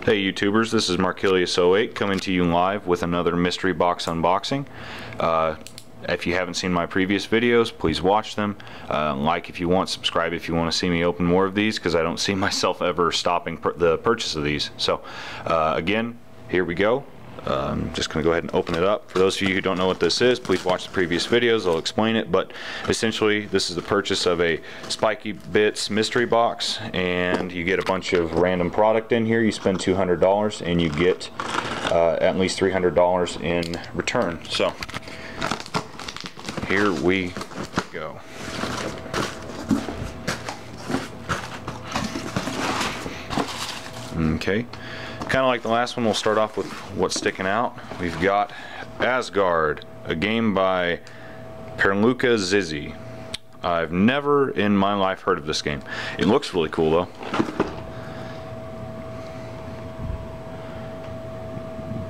Hey YouTubers, this is Markilius08 coming to you live with another mystery box unboxing. If you haven't seen my previous videos, please watch them. Like if you want, subscribe if you want to see me open more of these, because I don't see myself ever stopping the purchase of these. So again, here we go. I'm just going to go ahead and open it up. For those of you who don't know what this is, please watch the previous videos. I'll explain it. But essentially, this is the purchase of a Spikey Bits mystery box, and you get a bunch of random product in here. You spend $200, and you get at least $300 in return. So here we go. Okay. Kind of like the last one, we'll start off with what's sticking out. We've got Asgard, a game by Perluka Zizzy. I've never in my life heard of this game. It looks really cool though.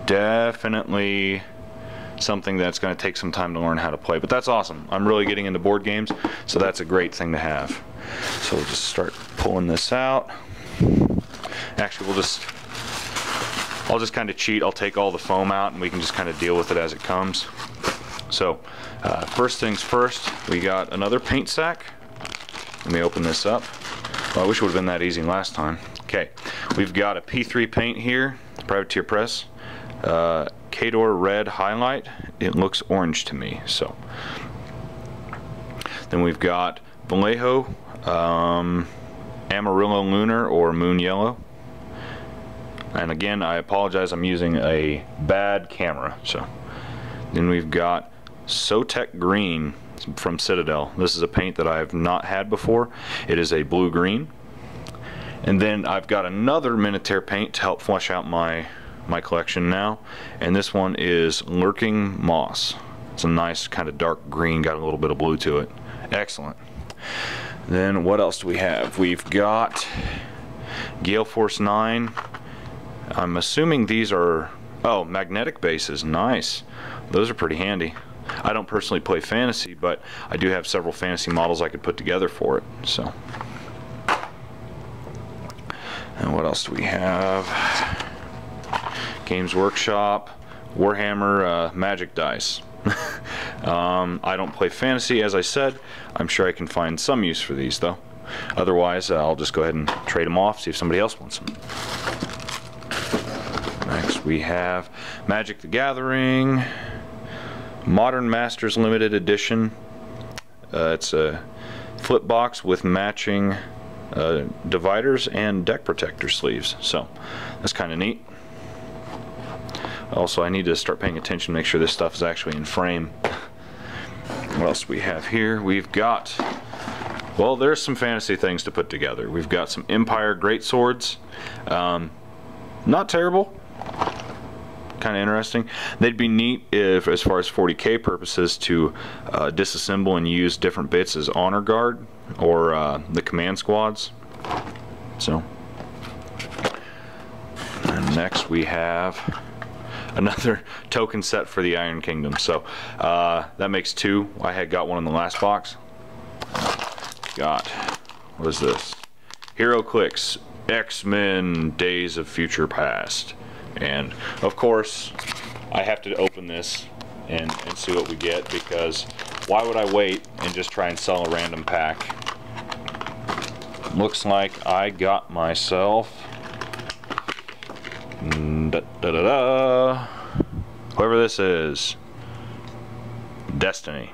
Definitely something that's going to take some time to learn how to play, but that's awesome. I'm really getting into board games, so that's a great thing to have. So we'll just start pulling this out. Actually, I'll just kind of cheat. I'll take all the foam out and we can just kind of deal with it as it comes. So first things first, we got another paint sack. Let me open this up. Well, I wish it would have been that easy last time. Okay, we've got a P3 paint here, Privateer Press. Cador Red Highlight. It looks orange to me. So then we've got Vallejo Amarillo Lunar or Moon Yellow. And again, I apologize, I'm using a bad camera. So then we've got Sotek Green from Citadel. This is a paint that I have not had before. It is a blue-green. And then I've got another Minotaur paint to help flesh out my collection now. And this one is Lurking Moss. It's a nice kind of dark green, got a little bit of blue to it. Excellent. Then what else do we have? We've got Gale Force 9. I'm assuming these are, oh, magnetic bases. Nice. Those are pretty handy. I don't personally play fantasy, but I do have several fantasy models I could put together for it. So, and what else do we have? Games Workshop, Warhammer Magic Dice. I don't play fantasy, as I said. I'm sure I can find some use for these though. Otherwise, I'll just go ahead and trade them off, see if somebody else wants them. Next we have Magic the Gathering Modern Masters Limited Edition. It's a flip box with matching dividers and deck protector sleeves, so that's kind of neat. Also, I need to start paying attention, make sure this stuff is actually in frame. What else do we have here? We've got, well, there's some fantasy things to put together. We've got some Empire Greatswords. Not terrible. Kind of interesting. They'd be neat if, as far as 40K purposes, to disassemble and use different bits as honor guard or the command squads. So, and next we have another token set for the Iron Kingdom. So that makes two. I had got one in the last box. Got, what is this? HeroClix X-Men Days of Future Past. And of course I have to open this and see what we get, because why would I wait and just try and sell a random pack? Looks like I got myself whoever this is, Destiny.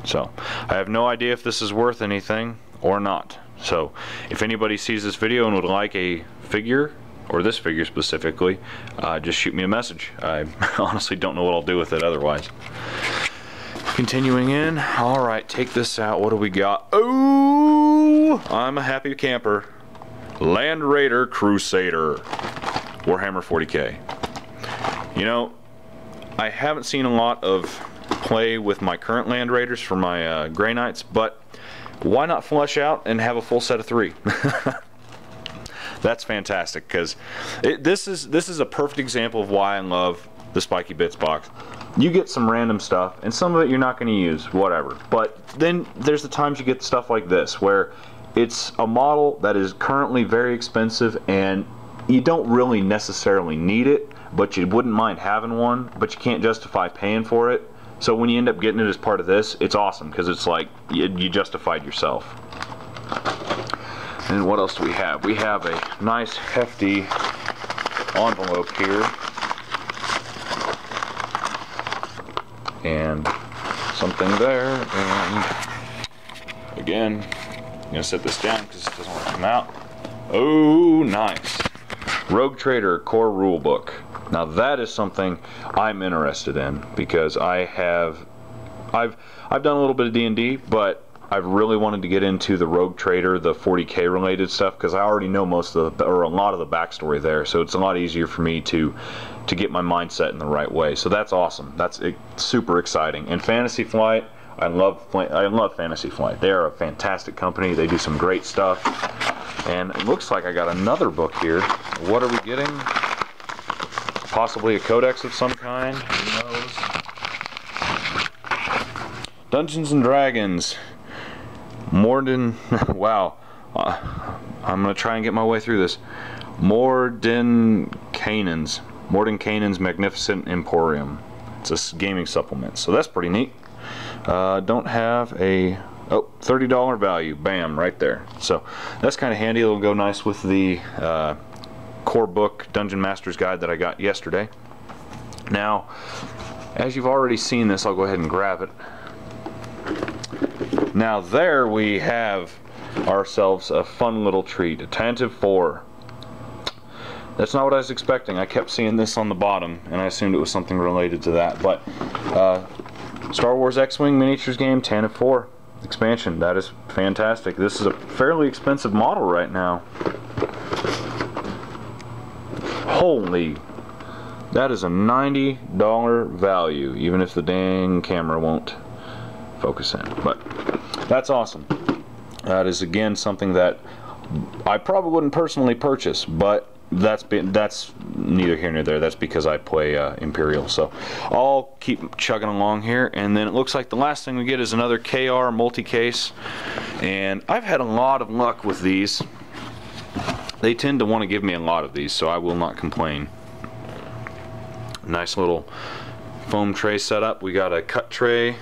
So I have no idea if this is worth anything or not. So if anybody sees this video and would like a figure, or this figure specifically, just shoot me a message. I honestly don't know what I'll do with it otherwise. Continuing in, alright, take this out. What do we got? Oh, I'm a happy camper. Land Raider Crusader, Warhammer 40K. You know, I haven't seen a lot of play with my current Land Raiders for my Grey Knights, but why not flesh out and have a full set of 3? That's fantastic, because this is a perfect example of why I love the Spikey Bits box. You get some random stuff, and some of it you're not going to use, whatever. But then there's the times you get stuff like this, where it's a model that is currently very expensive, and you don't really necessarily need it, but you wouldn't mind having one, but you can't justify paying for it. So when you end up getting it as part of this, it's awesome because it's like you justified yourself. And what else do we have? We have a nice hefty envelope here. And something there. And again, I'm going to set this down because it doesn't want to come out. Oh, nice. Rogue Trader Core Rulebook. Now that is something I'm interested in because I've done a little bit of D&D, but I've really wanted to get into the Rogue Trader, the 40K related stuff, because I already know most of the, or a lot of the backstory there, so it's a lot easier for me to get my mindset in the right way. So that's awesome. That's super exciting. And Fantasy Flight, I love Fantasy Flight. They are a fantastic company. They do some great stuff. And it looks like I got another book here. What are we getting? Possibly a codex of some kind. Who knows? Dungeons and Dragons. Wow. I'm going to try and get my way through this. Mordenkainen's Magnificent Emporium. It's a gaming supplement, so that's pretty neat. Don't have a... Oh, $30 value. Bam, right there. So that's kind of handy. It'll go nice with the core book Dungeon Master's Guide that I got yesterday. Now, as you've already seen this, I'll go ahead and grab it. Now there we have ourselves a fun little treat, a Tantive 4. That's not what I was expecting. I kept seeing this on the bottom and I assumed it was something related to that. But Star Wars X-Wing miniatures game, Tantive 4 expansion. That is fantastic. This is a fairly expensive model right now. Holy, that is a $90 value, even if the dang camera won't focus in. But that's awesome. That is again something that I probably wouldn't personally purchase, but that's neither here nor there. That's because I play Imperial. So I'll keep chugging along here, and then it looks like the last thing we get is another KR multi-case, and I've had a lot of luck with these. They tend to want to give me a lot of these, so I will not complain. Nice little foam tray setup. We got a cut tray,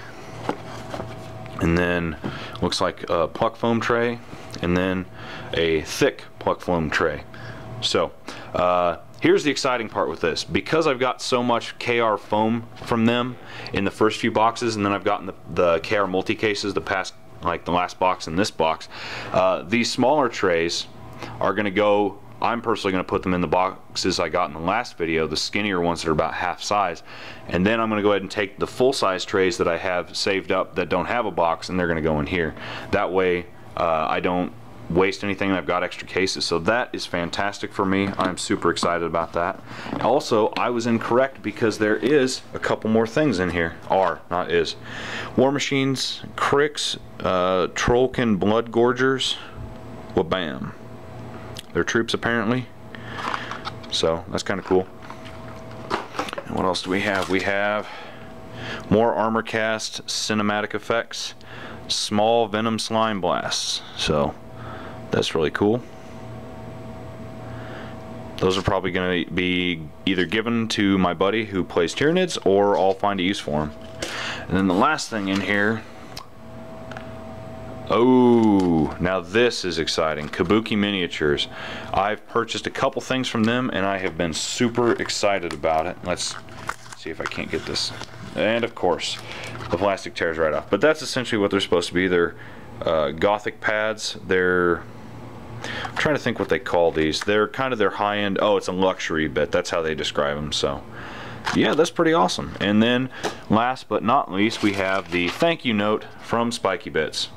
and then looks like a pluck foam tray, and then a thick pluck foam tray. So here's the exciting part with this. Because I've got so much KR foam from them in the first few boxes, and then I've gotten the KR multi cases the last box and this box, these smaller trays are going to go, I'm personally going to put them in the boxes I got in the last video, the skinnier ones that are about half size, and then I'm going to go ahead and take the full size trays that I have saved up that don't have a box, and they're going to go in here. That way I don't waste anything and I've got extra cases. So that is fantastic for me. I'm super excited about that. Also, I was incorrect because there is a couple more things in here. Not is. War Machines, Cricks, Trollkin Blood Gorgers, wabam. They're troops apparently. So that's kind of cool. And what else do we have? We have more Armor Cast cinematic effects, small Venom Slime Blasts. So that's really cool. Those are probably going to be either given to my buddy who plays Tyranids, or I'll find a use for them. And then the last thing in here, oh, now this is exciting. Kabuki Miniatures. I've purchased a couple things from them and I have been super excited about it. Let's see if I can't get this. And of course, the plastic tears right off. But that's essentially what they're supposed to be. They're Gothic pads. I'm trying to think what they call these. They're kind of their high-end. Oh, it's a luxury bit. That's how they describe them. So yeah, that's pretty awesome. And then last but not least, we have the thank you note from Spikey Bits.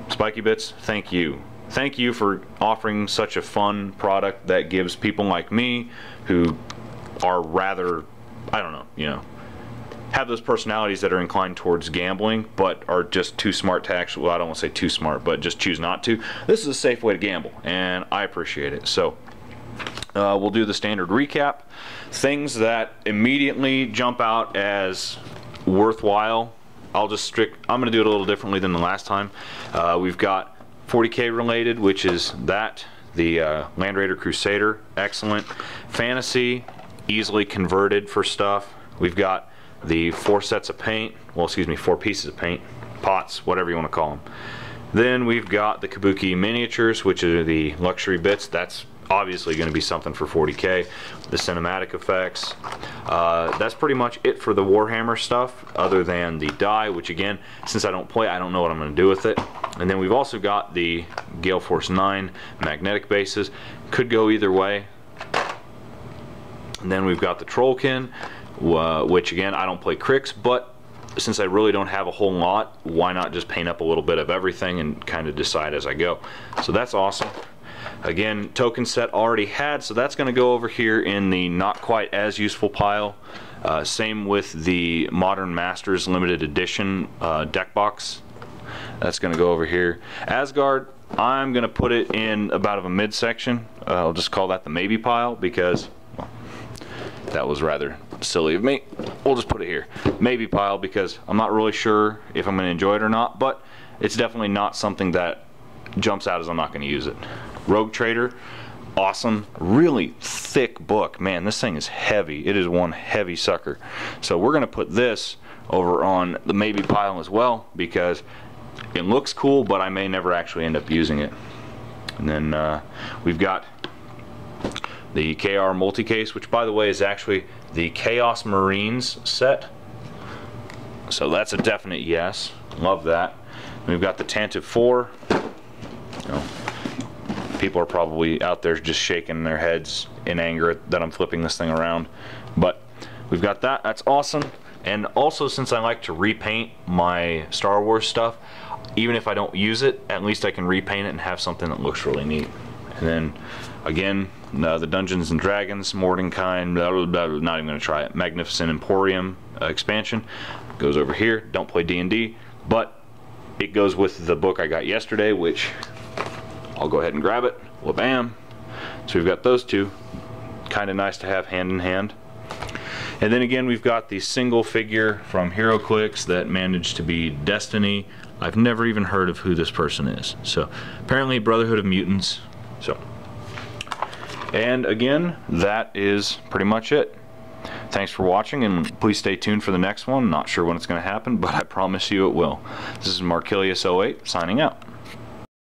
Spikey Bits, thank you. Thank you for offering such a fun product that gives people like me, who are rather, I don't know, have those personalities that are inclined towards gambling, but are just too smart to actually, well, I don't want to say too smart, but just choose not to. This is a safe way to gamble, and I appreciate it. So we'll do the standard recap. Things that immediately jump out as worthwhile, I'm going to do it a little differently than the last time. We've got 40K related, which is that the Land Raider Crusader, excellent. Fantasy, easily converted for stuff. We've got the 4 sets of paint, well, excuse me, 4 pieces of paint, pots, whatever you want to call them. Then we've got the Kabuki miniatures, which are the luxury bits. That's obviously going to be something for 40K. The cinematic effects. That's pretty much it for the Warhammer stuff, other than the die, which again, since I don't play, I don't know what I'm going to do with it. And then we've also got the Gale Force 9 magnetic bases. Could go either way. And then we've got the Trollkin, which again, I don't play Cricks, but since I really don't have a whole lot, why not just paint up a little bit of everything and kind of decide as I go. So that's awesome. Again, token set already had, so that's going to go over here in the not quite as useful pile. Same with the Modern Masters limited edition deck box. That's going to go over here. Asgard, I'm going to put it in about of a midsection. I'll just call that the maybe pile because, well, that was rather silly of me. We'll just put it here. Maybe pile because I'm not really sure if I'm going to enjoy it or not, but it's definitely not something that jumps out as I'm not going to use it. Rogue Trader, awesome, really thick book. Man, this thing is heavy. It is one heavy sucker. So we're going to put this over on the maybe pile as well because it looks cool, but I may never actually end up using it. And then we've got the KR multi-case, which by the way is actually the Chaos Marines set. So that's a definite yes. Love that. And we've got the Tantive 4. People are probably out there just shaking their heads in anger that I'm flipping this thing around, but we've got that. That's awesome. And also, since I like to repaint my Star Wars stuff, even if I don't use it, at least I can repaint it and have something that looks really neat. And then again, the Dungeons and Dragons Mordenkainen, blah, blah, blah, not even gonna try it. Magnificent Emporium expansion goes over here. Don't play D&D, but it goes with the book I got yesterday, which I'll go ahead and grab it. Well, bam. So we've got those two. Kind of nice to have hand in hand. And then again, we've got the single figure from HeroClix that managed to be Destiny. I've never even heard of who this person is. So apparently Brotherhood of Mutants. So, and again, that is pretty much it. Thanks for watching, and please stay tuned for the next one. Not sure when it's going to happen, but I promise you it will. This is Markilius08 signing out.